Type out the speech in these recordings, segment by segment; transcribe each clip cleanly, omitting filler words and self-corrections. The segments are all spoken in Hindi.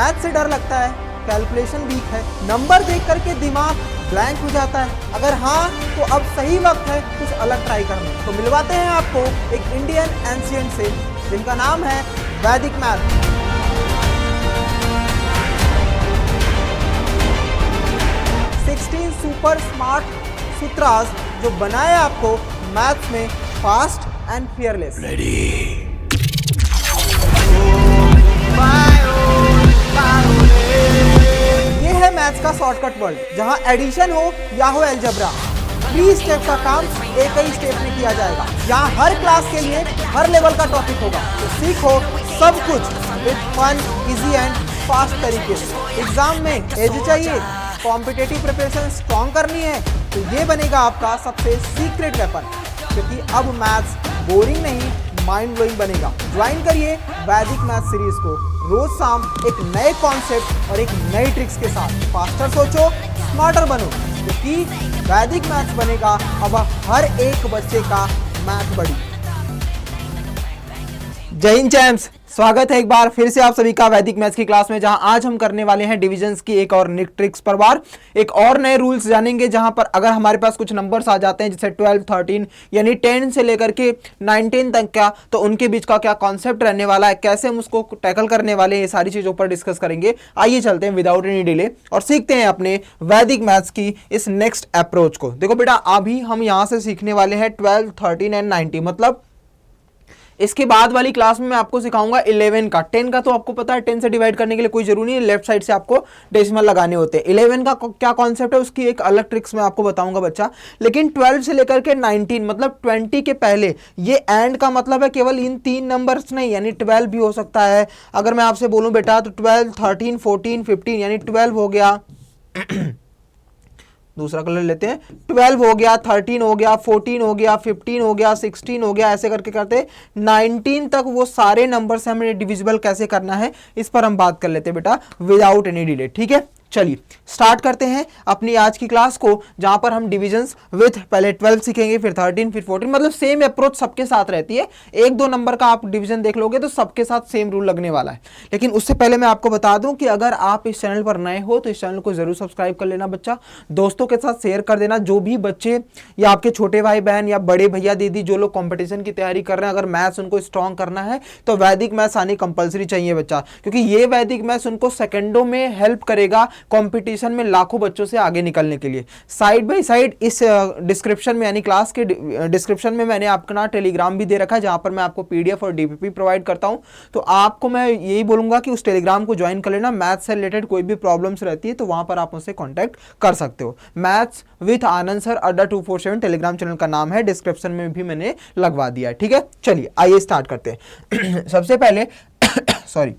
मैथ से डर लगता है, कैलकुलेशन वीक है, नंबर देख करके दिमाग ब्लैंक हो जाता है, अगर हाँ तो अब सही वक्त है कुछ अलग ट्राई करने। तो मिलवाते हैं आपको एक इंडियन एंशिएंट से जिनका नाम है वैदिक मैथ। सुपर स्मार्ट सूत्रास जो बनाए आपको मैथ्स में फास्ट एंड फियरलेस। ये है मैथ्स का शॉर्टकट वर्ड जहां एडिशन हो या हो अलजेब्रा, 3 स्टेप का काम एक ही स्टेप में किया जाएगा। यहाँ हर क्लास के लिए हर लेवल का टॉपिक होगा, तो सीखो सब कुछ with fun, easy and fast तरीके से। एग्जाम में एज चाहिए, कॉम्पिटेटिव प्रिपरेशन स्ट्रॉन्ग करनी है, तो ये बनेगा आपका सबसे सीक्रेट वेपन, क्योंकि अब मैथ्स बोरिंग नहीं माइंड ब्लोइंग बनेगा। ज्वाइन करिए वैदिक मैथ सीरीज को रोज शाम एक नए कॉन्सेप्ट और एक नई ट्रिक्स के साथ। फास्टर सोचो, स्मार्टर बनो, क्योंकि वैदिक मैथ्स बनेगा अब हर एक बच्चे का मैथ बड़ी। जय हिंद चैम्प्स, स्वागत है एक बार फिर से आप सभी का वैदिक मैथ्स की क्लास में, जहां आज हम करने वाले हैं डिविजन्स की एक और ट्रिक्स पर वार। एक और नए रूल्स जानेंगे, जहां पर अगर हमारे पास कुछ नंबर्स आ जाते हैं जैसे 12, 13 यानी 10 से लेकर के 19 तक का, तो उनके बीच का क्या कॉन्सेप्ट रहने वाला है, कैसे हम उसको टैकल करने वाले हैं, ये सारी चीजों पर डिस्कस करेंगे। आइए चलते हैं विदाउट एनी डिले और सीखते हैं अपने वैदिक मैथ्स की इस नेक्स्ट अप्रोच को। देखो बेटा, अभी हम यहां से सीखने वाले हैं 12, 13 एंड 19, मतलब इसके बाद वाली क्लास में मैं आपको सिखाऊंगा 11 का। 10 का तो आपको पता है, 10 से डिवाइड करने के लिए कोई जरूरी नहीं, लेफ्ट साइड से आपको डेसिमल लगाने होते हैं। 11 का क्या कॉन्सेप्ट है उसकी एक अलग ट्रिक्स मैं आपको बताऊंगा बच्चा। लेकिन 12 से लेकर के 19 मतलब 20 के पहले, ये एंड का मतलब है केवल इन 3 नंबर्स नहीं, यानी 12 भी हो सकता है। अगर मैं आपसे बोलूं बेटा तो 12, 13, 14, 15 यानी 12 हो गया दूसरा कलर लेते हैं, 12 हो गया, 13 हो गया, 14 हो गया, 15 हो गया, 16 हो गया, ऐसे करके करते 19 तक वो सारे नंबर से हमें डिविजिबल कैसे करना है इस पर हम बात कर लेते हैं बेटा विदाउट एनी डिले। ठीक है, चलिए स्टार्ट करते हैं अपनी आज की क्लास को, जहां पर हम डिविजन्स विथ पहले 12 सीखेंगे, फिर 13, फिर 14, मतलब सेम अप्रोच सबके साथ रहती है। 1-2 नंबर का आप डिवीजन देख लोगे तो सबके साथ सेम रूल लगने वाला है। लेकिन उससे पहले मैं आपको बता दूं कि अगर आप इस चैनल पर नए हो तो इस चैनल को जरूर सब्सक्राइब कर लेना बच्चा, दोस्तों के साथ शेयर कर देना। जो भी बच्चे या आपके छोटे भाई बहन या बड़े भैया दीदी जो लोग कॉम्पिटिशन की तैयारी कर रहे हैं, अगर मैथ्स उनको स्ट्रॉन्ग करना है तो वैदिक मैथ्स आनी कंपलसरी चाहिए बच्चा, क्योंकि ये वैदिक मैथ्स उनको सेकंडों में हेल्प करेगा कंपटीशन में लाखों बच्चों से आगे निकलने के लिए। साइड बाय साइड इस डिस्क्रिप्शन में यानी क्लास के डिस्क्रिप्शन में मैंने अपना टेलीग्राम भी दे रखा है, जहां पर मैं आपको पीडीएफ और डीपीपी प्रोवाइड करता हूं। तो आपको मैं यही बोलूंगा कि उस टेलीग्राम को ज्वाइन कर लेना। मैथ्स से रिलेटेड कोई भी प्रॉब्लम्स रहती है तो वहां पर आप मुझसे कॉन्टैक्ट कर सकते हो। मैथ्स विथ आनंद सर अड्डा 247 टेलीग्राम चैनल का नाम है, डिस्क्रिप्शन में भी मैंने लगवा दिया है। ठीक है, चलिए आइए स्टार्ट करते हैं। सबसे पहले सॉरी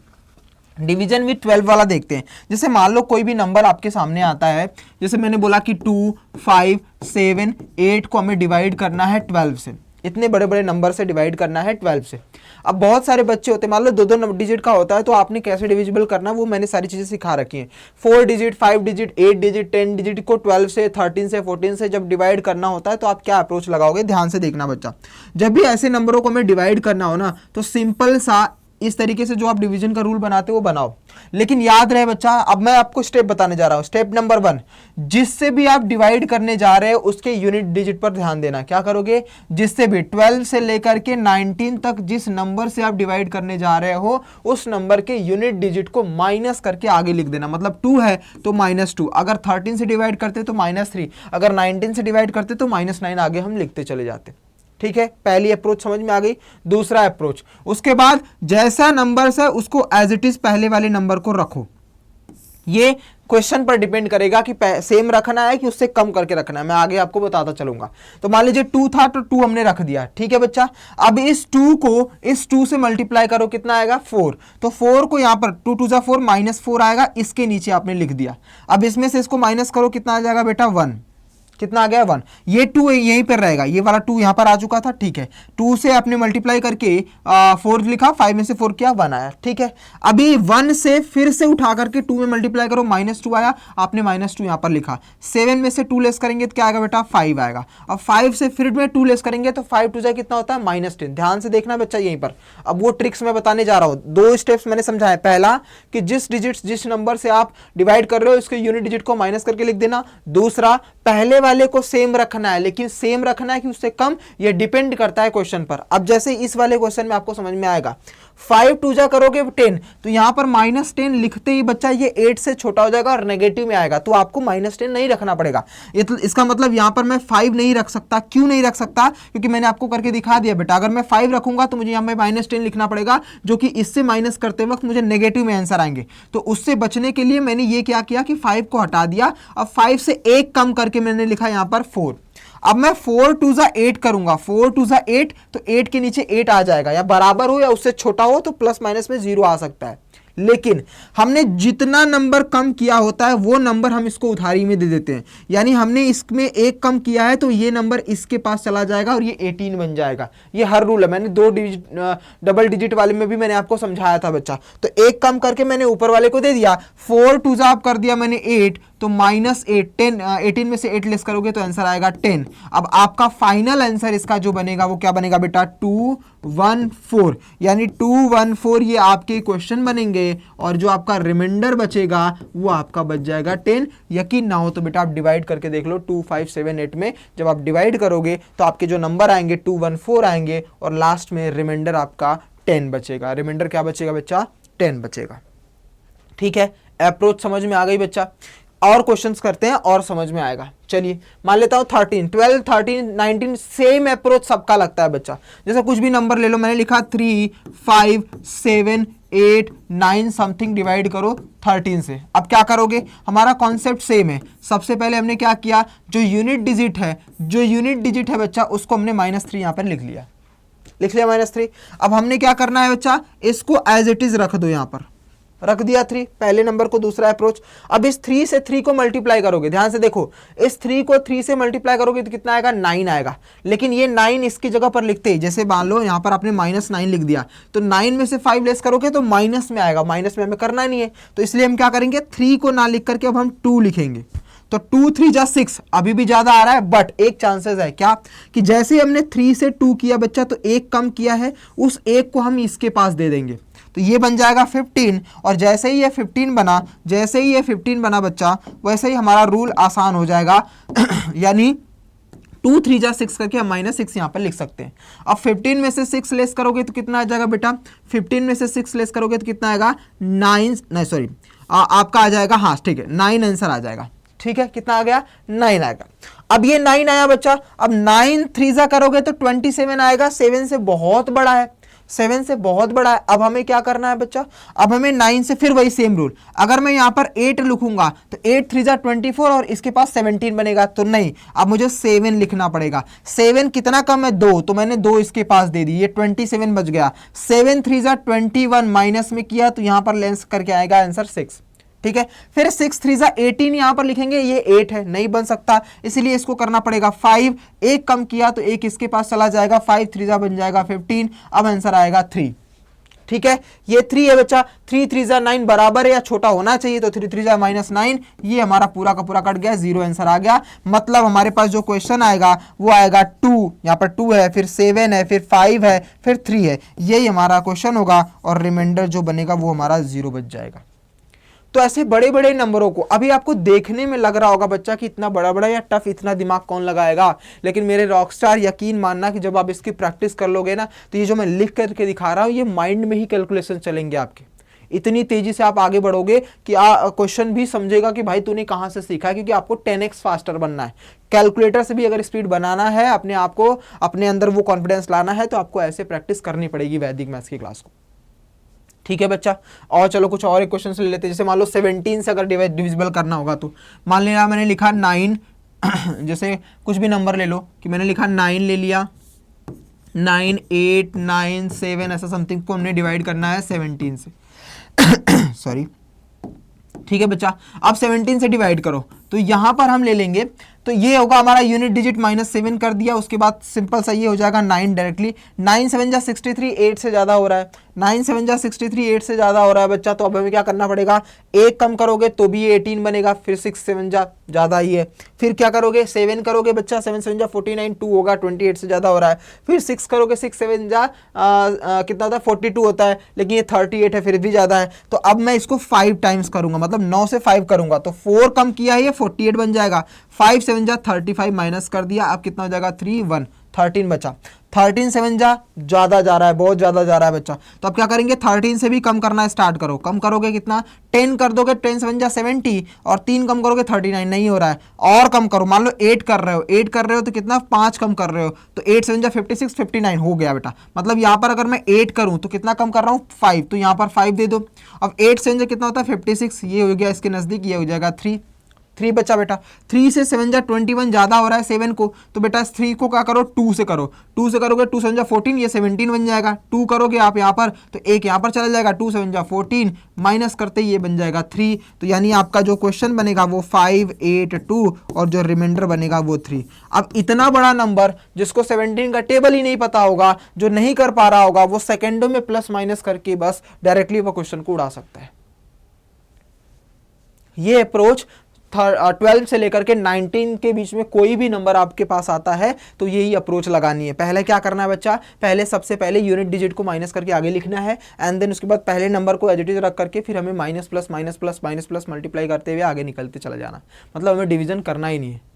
डिवीजन विथ 12 वाला देखते हैं। जैसे मान लो कोई भी नंबर आपके सामने आता है, जैसे मैंने बोला कि 2, 5, 7, 8 को हमें डिवाइड करना है 12 से, इतने बड़े बड़े नंबर से डिवाइड करना है 12 से। अब बहुत सारे बच्चे होते हैं, मान लो 2-2 डिजिट का होता है, तो आपने कैसे डिविजिबल करना वो मैंने सारी चीजें सिखा रखी हैं। 4 डिजिट, 5 डिजिट, 8 डिजिट, 10 डिजिट को 12 से, 13 से, 14 से जब डिवाइड करना होता है तो आप क्या अप्रोच लगाओगे, ध्यान से देखना बच्चा। जब भी ऐसे नंबरों को हमें डिवाइड करना हो ना, तो सिंपल सा इस तरीके से जो आप डिवीजन का रूल बनाते हो वो बनाओ। लेकिन याद रहे बच्चा, अब मैं आपको स्टेप बताने जा रहा हूं। स्टेप नंबर 1, जिससे भी आप डिवाइड करने जा रहे हो उसके यूनिट डिजिट पर ध्यान देना। क्या करोगे, जिससे भी 12 से लेकर के 19 तक जिस नंबर से आप डिवाइड करने जा रहे हो उस नंबर के यूनिट डिजिट को माइनस करके आगे लिख देना। मतलब 2 है तो -2, अगर 13 से डिवाइड करते तो -3, अगर 19 से डिवाइड करते तो -9, आगे हम लिखते चले जाते। ठीक है, पहली अप्रोच समझ में आ गई। दूसरा अप्रोच, उसके बाद जैसा नंबर है उसको एज इट इज पहले वाले नंबर को रखो। ये क्वेश्चन पर डिपेंड करेगा कि सेम रखना है कि उससे कम करके रखना है, मैं आगे आपको बताता चलूंगा। तो मान लीजिए 2 था तो 2 हमने रख दिया। ठीक है बच्चा, अब इस 2 को इस 2 से मल्टीप्लाई करो, कितना आएगा 4। तो 4 को यहां पर 2 2 4 -4 आएगा, इसके नीचे आपने लिख दिया। अब इसमें से इसको माइनस करो, कितना आ जाएगा बेटा 1। कितना आ गया 1, ये 2 यहीं पर रहेगा, ये वाला 2 यहाँ पर आ चुका था, ठीक है। 2 से आपने मल्टीप्लाई करके 4 लिखा, 5 में से 4 किया 1 आया, ठीक है। अभी 1 से फिर से उठा करके 2 में मल्टीप्लाई करो, -2 आया, आपने -2 यहाँ पर लिखा। 7 में से 2 लेस करेंगे तो क्या आएगा बेटा 5 आएगा। अब 5 से फिर में 2 लेस करेंगे तो 5 2 कितना होता है -10। ध्यान से देखना बच्चा यहीं पर। अब वो ट्रिक्स मैं बताने जा रहा हूँ, 2 स्टेप्स मैंने समझाया। पहला कि जिस नंबर से आप डिवाइड कर रहे हो इसके यूनिट डिजिट को माइनस करके लिख देना। दूसरा, पहले वाले को सेम रखना है, लेकिन सेम रखना है कि उससे कम, ये डिपेंड करता है क्वेश्चन पर। अब जैसे इस वाले क्वेश्चन में आपको समझ में आएगा, 5 2 करोगे 10, तो यहां पर -10 लिखते ही बच्चा ये 8 से छोटा हो जाएगा और नेगेटिव में आएगा, तो आपको -10 नहीं रखना पड़ेगा। इसका मतलब यहां पर मैं 5 नहीं रख सकता। क्यों नहीं रख सकता? क्योंकि मैंने आपको करके दिखा दिया बेटा, अगर मैं 5 रखूंगा तो मुझे यहां पर -10 लिखना पड़ेगा, जो कि इससे माइनस करते वक्त मुझे नेगेटिव में आंसर आएंगे। तो उससे बचने के लिए मैंने ये क्या किया कि 5 को हटा दिया। अब 5 से 1 कम करके मैंने लिखा यहां पर 4। अब मैं 4 2 8 करूंगा, 4 2 8, तो 8 के नीचे 8 आ जाएगा, या बराबर हो या उससे छोटा हो तो प्लस माइनस में 0 आ सकता है। लेकिन हमने जितना नंबर कम किया होता है वो नंबर हम इसको उधारी में दे देते हैं। यानी हमने इसमें 1 कम किया है तो ये नंबर इसके पास चला जाएगा और ये 18 बन जाएगा। ये हर रूल है, मैंने 2 डबल डिजिट वाले में भी मैंने आपको समझाया था बच्चा। तो 1 कम करके मैंने ऊपर वाले को दे दिया, 4 2 कर दिया मैंने 8, तो -8 10, 18 में से 8 लेस करोगे तो आंसर आएगा 10। अब आपका फाइनल आंसर इसका जो बनेगा वो क्या बनेगा बेटा 214, यानी 214 ये आपके क्वेश्चन बनेंगे और जो आपका रिमाइंडर बचेगा वो आपका बच जाएगा 10। यकीन ना हो तो बेटा आप डिवाइड करके देख लो 2578 में। जब आप डिवाइड करोगे तो आपके जो नंबर आएंगे 214 आएंगे और लास्ट में रिमाइंडर आपका 10 बचेगा। रिमाइंडर क्या बचेगा बच्चा 10 बचेगा। ठीक है, अप्रोच समझ में आ गई बच्चा। और क्वेश्चंस करते हैं और समझ में आएगा। चलिए मान लेता हूं 13 12 13 19 सेम अप्रोच सबका लगता है बच्चा। जैसे कुछ भी नंबर ले लो, मैंने लिखा 3 5 7 8 9 समथिंग, डिवाइड करो 13 से। अब क्या करोगे, हमारा कॉन्सेप्ट सेम है। सबसे पहले हमने क्या किया, जो यूनिट डिजिट है बच्चा उसको हमने -3 यहां पर लिख लिया -3। अब हमने क्या करना है बच्चा, इसको एज इट इज रख दो, यहां पर रख दिया 3, पहले नंबर को दूसरा अप्रोच। अब इस 3 से 3 को मल्टीप्लाई करोगे, ध्यान से देखो, इस 3 को 3 से मल्टीप्लाई करोगे तो कितना आएगा 9 आएगा। लेकिन ये 9 इसकी जगह पर लिखते ही, जैसे मान लो यहां पर आपने -9 लिख दिया, तो 9 में से 5 लेस करोगे तो माइनस में आएगा, माइनस में हमें करना नहीं है। तो इसलिए हम क्या करेंगे, 3 को ना लिख करके अब हम 2 लिखेंगे। तो 2 3 जा 6, अभी भी ज्यादा आ रहा है, बट एक चांसेस है क्या कि जैसे ही हमने 3 से 2 किया बच्चा तो 1 कम किया है, उस 1 को हम इसके पास दे देंगे, तो ये बन जाएगा 15। और जैसे ही ये 15 बना बच्चा, वैसे ही हमारा रूल आसान हो जाएगा। यानी 2 3 जा 6 करके हम -6 यहाँ पर लिख सकते हैं। अब 15 में से 6 लेस करोगे तो कितना आ जाएगा बेटा, 15 में से 6 लेस करोगे तो कितना आएगा 9, नहीं सॉरी आपका आ जाएगा, हाँ ठीक है 9 आंसर आ जाएगा। ठीक है, कितना आ गया 9 आएगा। अब ये 9 आया बच्चा, अब 9 3 जा करोगे तो 27 आएगा। 7 से बहुत बड़ा है, 7 से बहुत बड़ा है। अब हमें क्या करना है बच्चा, अब हमें 9 से फिर वही सेम रूल, अगर मैं यहाँ पर 8 लिखूंगा तो 8 3 जा 24 और इसके पास 17 बनेगा, तो नहीं, अब मुझे 7 लिखना पड़ेगा। 7 कितना कम है 2, तो मैंने 2 इसके पास दे दी, ये 27 बच गया। 7 3 जा 21 माइनस में किया तो यहाँ पर लेंस करके आएगा आंसर 6। ठीक है, फिर 6 3 जा 18 यहां पर लिखेंगे, ये 8 है, नहीं बन सकता, इसलिए इसको करना पड़ेगा 5। 1 कम किया तो 1 इसके पास चला जाएगा, 5 3 जा बन जाएगा 15। अब आंसर आएगा 3। ठीक है, ये 3 है बच्चा, 3 3 जा 9 बराबर है या छोटा होना चाहिए, तो 3 3 जा -9, ये हमारा पूरा का पूरा कट गया, 0 आंसर आ गया। मतलब हमारे पास जो क्वेश्चन आएगा वो आएगा 2, यहाँ पर 2 है, फिर 7 है, फिर 5 है, फिर 3 है, यही हमारा क्वेश्चन होगा और रिमाइंडर जो बनेगा वो हमारा 0 बच जाएगा। तो ऐसे बड़े बड़े नंबरों को अभी आपको देखने में लग रहा होगा बच्चा कि इतना बड़ा बड़ा या टफ, इतना दिमाग कौन लगाएगा, लेकिन मेरे रॉकस्टार यकीन मानना कि जब आप इसकी प्रैक्टिस कर लोगे ना, तो ये जो मैं लिख करके दिखा रहा हूँ ये माइंड में ही कैलकुलेशन चलेंगे आपके। इतनी तेजी से आप आगे बढ़ोगे कि क्वेश्चन भी समझेगा कि भाई तूने कहाँ से सीखा, क्योंकि आपको 10x फास्टर बनना है। कैलकुलेटर से भी अगर स्पीड बनाना है, अपने आप को, अपने अंदर वो कॉन्फिडेंस लाना है, तो आपको ऐसे प्रैक्टिस करनी पड़ेगी वैदिक मैथ्स की क्लास को। ठीक है बच्चा, और चलो कुछ और एक क्वेश्चन ले लेते हैं। जैसे मान लो 17 से अगर डिविजिबल करना होगा, तो मान लिया मैंने लिखा 9, जैसे कुछ भी नंबर ले लो, कि मैंने लिखा 9 ले लिया, 9 8 9 7 ऐसा समथिंग को हमने डिवाइड करना है 17 से। सॉरी, ठीक है बच्चा, अब 17 से डिवाइड करो तो यहाँ पर हम ले लेंगे, तो ये होगा हमारा यूनिट डिजिट -7 कर दिया, उसके बाद सिंपल सा ये हो जाएगा 9 डायरेक्टली। 9 7 जा 63, 8 से ज़्यादा हो रहा है, 9 7 जा 63, 8 से ज़्यादा हो रहा है बच्चा। तो अब हमें क्या करना पड़ेगा, एक कम करोगे तो भी 18 बनेगा, फिर 6 7 जा ज़्यादा ही है, फिर क्या करोगे 7 करोगे बच्चा, 7 7 जा 49, 2 होगा, 28 से ज़्यादा हो रहा है, फिर 6 करोगे, 6 7 जा कितना होता है 42 होता है, लेकिन ये 38 है फिर भी ज़्यादा है। तो अब मैं इसको 5 टाइम्स करूंगा, मतलब 9 से 5 करूंगा, तो 4 कम किया है ये 48 बन जाएगा, 5 7 जा 35 माइनस कर दिया, अब कितना हो जाएगा 3 1 13 बचा। 13 7 जा ज़्यादा जा रहा है, बहुत ज़्यादा जा रहा है बच्चा, तो अब क्या करेंगे 13 से भी कम करना स्टार्ट करो। कम करोगे कितना, 10 कर दोगे, 10 7 जा 70 और 3 कम करोगे 39, नहीं हो रहा है, और कम करो, मान लो 8 कर रहे हो, 8 कर रहे हो तो कितना 5 कम कर रहे हो, तो 8 7 जा 56, 59 हो गया बेटा। मतलब यहाँ पर अगर मैं 8 करूँ तो कितना कम कर रहा हूँ 5, तो यहाँ पर 5 दे दो। अब 8 7 जा कितना होता है 56, ये हो गया इसके नज़दीक, ये हो जाएगा 3 बचा बेटा। 3 से 7 जा 21 ज़्यादा हो रहा है 7 को, तो बेटा 3 को क्या करो 2 से करो, 2 से करोगे 2 7 जा 14, ये 17 बन जाएगा। 2 करोगे आप यहाँ पर तो एक यहाँ पर चला जाएगा, 2 7 जा 14 माइनस करते ये बन जाएगा 3। तो यानी आपका जो क्वेश्चन बनेगा वो 5 8 2 और जो रिमाइंडर बनेगा वो 3। अब इतना बड़ा नंबर जिसको 17 का टेबल ही नहीं पता होगा, जो नहीं कर पा रहा होगा, वो सेकेंडों में प्लस माइनस करके बस डायरेक्टली वो क्वेश्चन को उड़ा सकता है। ये अप्रोच 12 से लेकर के 19 के बीच में कोई भी नंबर आपके पास आता है तो यही अप्रोच लगानी है। पहले क्या करना है बच्चा, पहले सबसे पहले यूनिट डिजिट को माइनस करके आगे लिखना है, एंड देन उसके बाद पहले नंबर को एज इट इज रख करके फिर हमें minus plus minus plus minus plus multiply करते हुए आगे निकलते चला जाना। मतलब हमें डिवीजन करना ही नहीं है।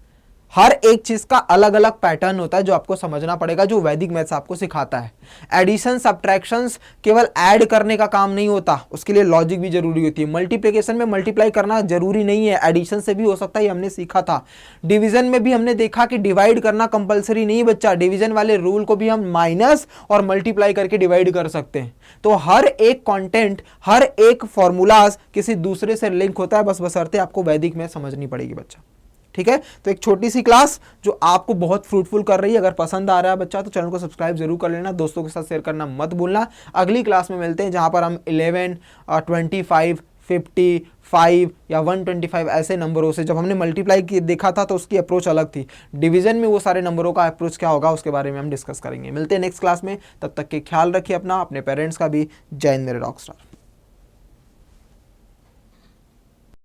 हर एक चीज का अलग अलग पैटर्न होता है जो आपको समझना पड़ेगा, जो वैदिक मैथ्स आपको सिखाता है। एडिशन सब्ट्रैक्शंस केवल ऐड करने का काम नहीं होता, उसके लिए लॉजिक भी जरूरी होती है। मल्टीप्लिकेशन में मल्टीप्लाई करना जरूरी नहीं है, एडिशन से भी हो सकता है, ये हमने सीखा था। डिवीजन में भी हमने देखा कि डिवाइड करना कंपलसरी नहीं बच्चा, डिवीजन वाले रूल को भी हम माइनस और मल्टीप्लाई करके डिवाइड कर सकते हैं। तो हर एक कंटेंट, हर एक फॉर्मूलाज किसी दूसरे से लिंक होता है, बस बशर्ते आपको वैदिक मैथ समझनी पड़ेगी बच्चा। ठीक है, तो एक छोटी सी क्लास जो आपको बहुत फ्रूटफुल कर रही है। अगर पसंद आ रहा है बच्चा तो चैनल को सब्सक्राइब जरूर कर लेना, दोस्तों के साथ शेयर करना मत भूलना। अगली क्लास में मिलते हैं जहां पर हम 11 25 55 या 125 ऐसे नंबरों से, जब हमने मल्टीप्लाई देखा था तो उसकी अप्रोच अलग थी, डिवीजन में वो सारे नंबरों का अप्रोच क्या होगा उसके बारे में हम डिस्कस करेंगे। मिलते हैं नेक्स्ट क्लास में, तब तक के ख्याल रखिए अपना, अपने पेरेंट्स का भी। जय हिंद मेरे रॉकस्टार।